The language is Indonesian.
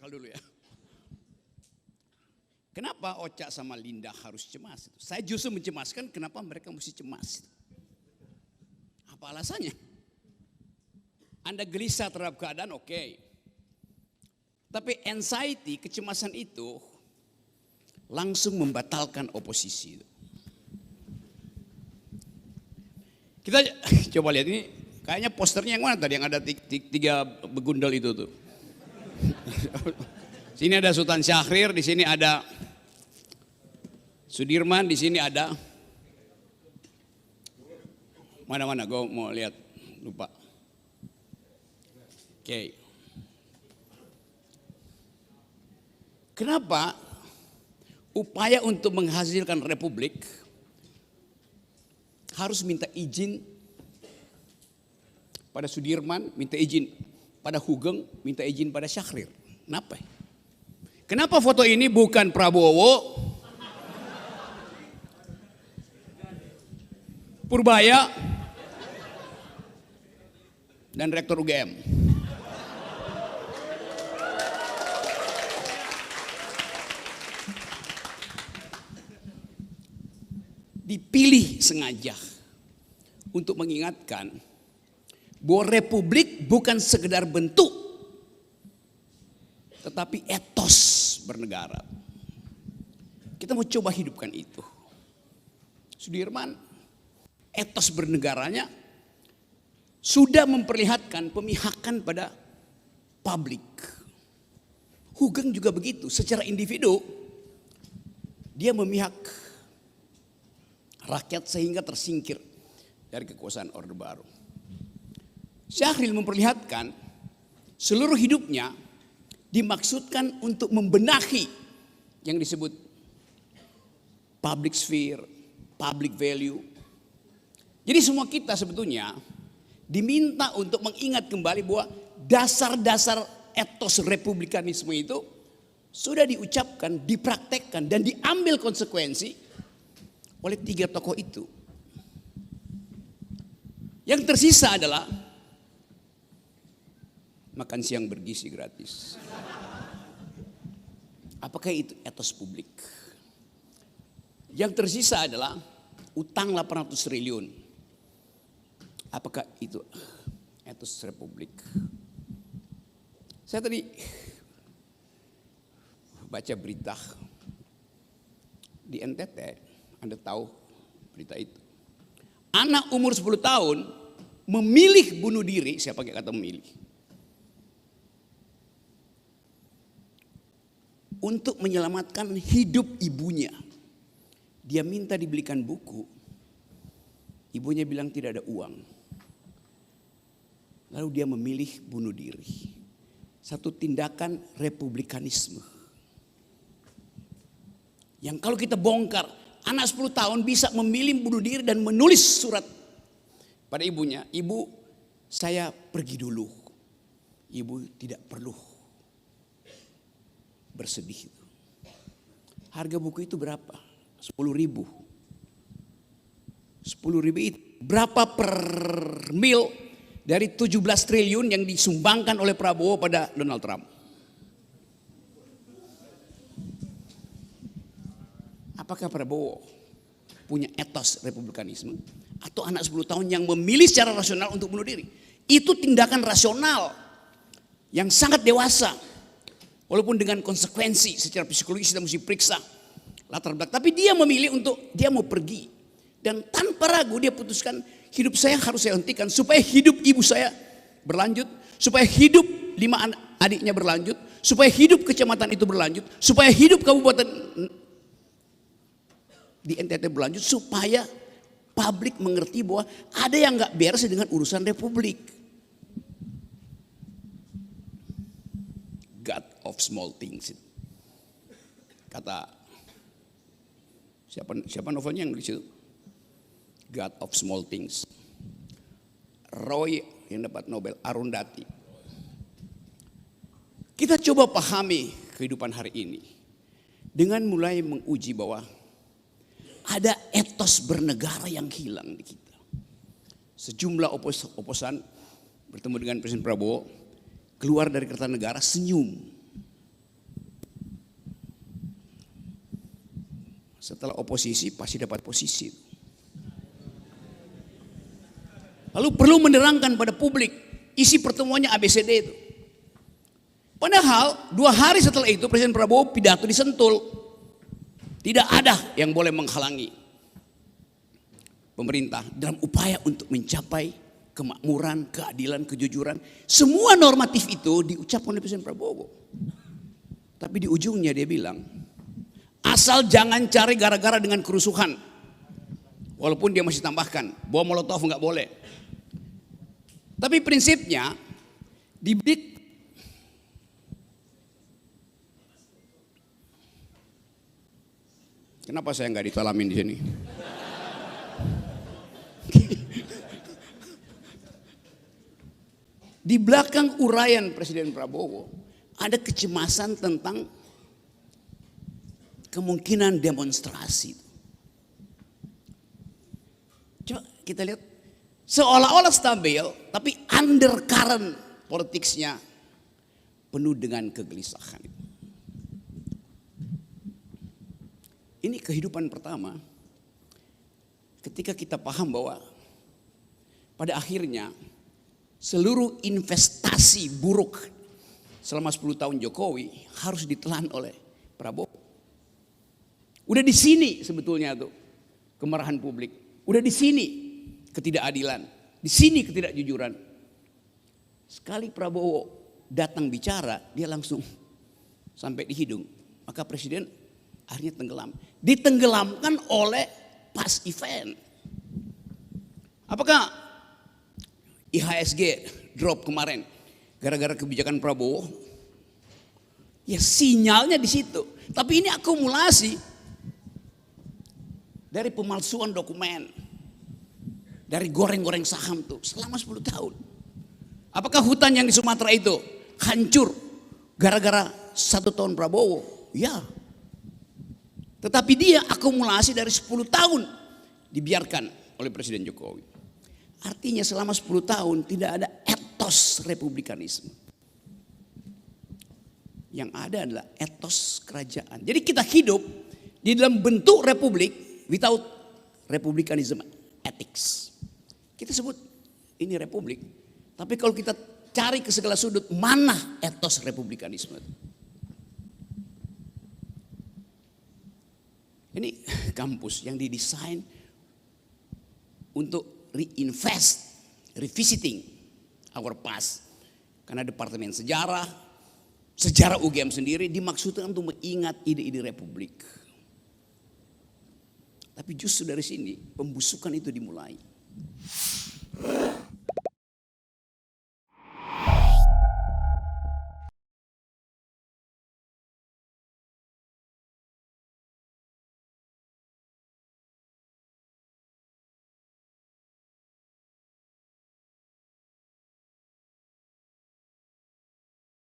Netral dulu ya. Kenapa Ocha sama Linda harus cemas? Saya justru mencemaskan kenapa mereka mesti cemas. Apa alasannya? Anda gelisah terhadap keadaan, oke. Tapi anxiety, kecemasan itu langsung membatalkan oposisi. Kita coba lihat ini, kayaknya posternya yang mana tadi yang ada tiga begundal itu tuh. Sini ada Sultan Syahrir, di sini ada Sudirman, di sini ada mana-mana, gue mau lihat, lupa. Oke. Kenapa upaya untuk menghasilkan republik harus minta izin pada Sudirman, minta izin pada Hugeng, minta izin pada Syahrir? Kenapa? Kenapa foto ini bukan Prabowo, Purbaya, dan Rektor UGM? Dipilih sengaja untuk mengingatkan bahwa republik bukan sekedar bentuk, tetapi etos bernegara. Kita mau coba hidupkan itu. Sudirman, etos bernegaranya sudah memperlihatkan pemihakan pada publik. Hugeng juga begitu, secara individu dia memihak rakyat sehingga tersingkir dari kekuasaan Orde Baru. Syahrir memperlihatkan seluruh hidupnya dimaksudkan untuk membenahi yang disebut public sphere, public value. Jadi semua kita sebetulnya diminta untuk mengingat kembali bahwa dasar-dasar etos republikanisme itu sudah diucapkan, dipraktekkan, dan diambil konsekuensi oleh tiga tokoh itu. Yang tersisa adalah makan siang bergizi gratis. Apakah itu etos publik? Yang tersisa adalah utang 800 triliun. Apakah itu etos republik? Saya tadi baca berita di NTT. Anda tahu berita itu. Anak umur 10 tahun memilih bunuh diri, saya pakai kata memilih, untuk menyelamatkan hidup ibunya. Dia minta dibelikan buku. Ibunya bilang tidak ada uang. Lalu dia memilih bunuh diri. Satu tindakan republikanisme. Yang kalau kita bongkar, anak 10 tahun bisa memilih bunuh diri dan menulis surat pada ibunya. Ibu, saya pergi dulu. Ibu tidak perlu bersedih. Harga buku itu berapa? 10.000. 10.000 itu berapa per mil dari 17 triliun yang disumbangkan oleh Prabowo pada Donald Trump? Apakah Prabowo punya etos republikanisme? Atau anak 10 tahun yang memilih secara rasional untuk bunuh diri? Itu tindakan rasional yang sangat dewasa. Walaupun dengan konsekuensi secara psikologis kita mesti periksa latar belakang. Tapi dia memilih untuk, dia mau pergi. Dan tanpa ragu dia putuskan, hidup saya harus saya hentikan supaya hidup ibu saya berlanjut. Supaya hidup 5 adiknya berlanjut. Supaya hidup kecamatan itu berlanjut. Supaya hidup kabupaten di NTT berlanjut. Supaya publik mengerti bahwa ada yang gak beres dengan urusan republik. God of small things. Kata siapa novelnya yang nulis itu? God of small things. Roy yang dapat Nobel, Arundhati. Kita coba pahami kehidupan hari ini dengan mulai menguji bahwa ada etos bernegara yang hilang di kita. Sejumlah oposan bertemu dengan Presiden Prabowo, keluar dari Kertanegara senyum. Setelah oposisi pasti dapat posisi. Lalu perlu menerangkan pada publik isi pertemuannya ABCD itu. Padahal 2 hari setelah itu Presiden Prabowo pidato di Sentul. Tidak ada yang boleh menghalangi pemerintah dalam upaya untuk mencapai kemakmuran, keadilan, kejujuran. Semua normatif itu diucapkan oleh Presiden Prabowo. Tapi di ujungnya dia bilang, asal jangan cari gara-gara dengan kerusuhan. Walaupun dia masih tambahkan, bom molotov nggak boleh. Tapi prinsipnya diberi. Kenapa saya nggak ditalamin di sini? Di belakang uraian Presiden Prabowo ada kecemasan tentang kemungkinan demonstrasi. Coba kita lihat, seolah-olah stabil, tapi undercurrent politiknya penuh dengan kegelisahan. Ini kehidupan pertama ketika kita paham bahwa pada akhirnya seluruh investasi buruk selama 10 tahun Jokowi harus ditelan oleh Prabowo. Udah di sini sebetulnya tuh kemarahan publik. Udah di sini ketidakadilan, di sini ketidakjujuran. Sekali Prabowo datang bicara, dia langsung sampai di hidung. Maka Presiden akhirnya tenggelam. Ditenggelamkan oleh pas event. Apakah IHSG drop kemarin gara-gara kebijakan Prabowo? Ya sinyalnya di situ. Tapi ini akumulasi dari pemalsuan dokumen, dari goreng-goreng saham tuh selama 10 tahun. Apakah hutan yang di Sumatera itu hancur gara-gara 1 tahun Prabowo? Ya. Tetapi dia akumulasi dari 10 tahun dibiarkan oleh Presiden Jokowi. Artinya selama 10 tahun tidak ada etos republikanisme. Yang ada adalah etos kerajaan. Jadi kita hidup di dalam bentuk republik without republikanism ethics. Kita sebut ini republik. Tapi kalau kita cari ke segala sudut, mana etos republikanisme itu? Ini kampus yang didesain untuk reinvest, revisiting our past. Karena Departemen Sejarah UGM sendiri dimaksudkan untuk mengingat ide-ide republik. Tapi justru dari sini pembusukan itu dimulai.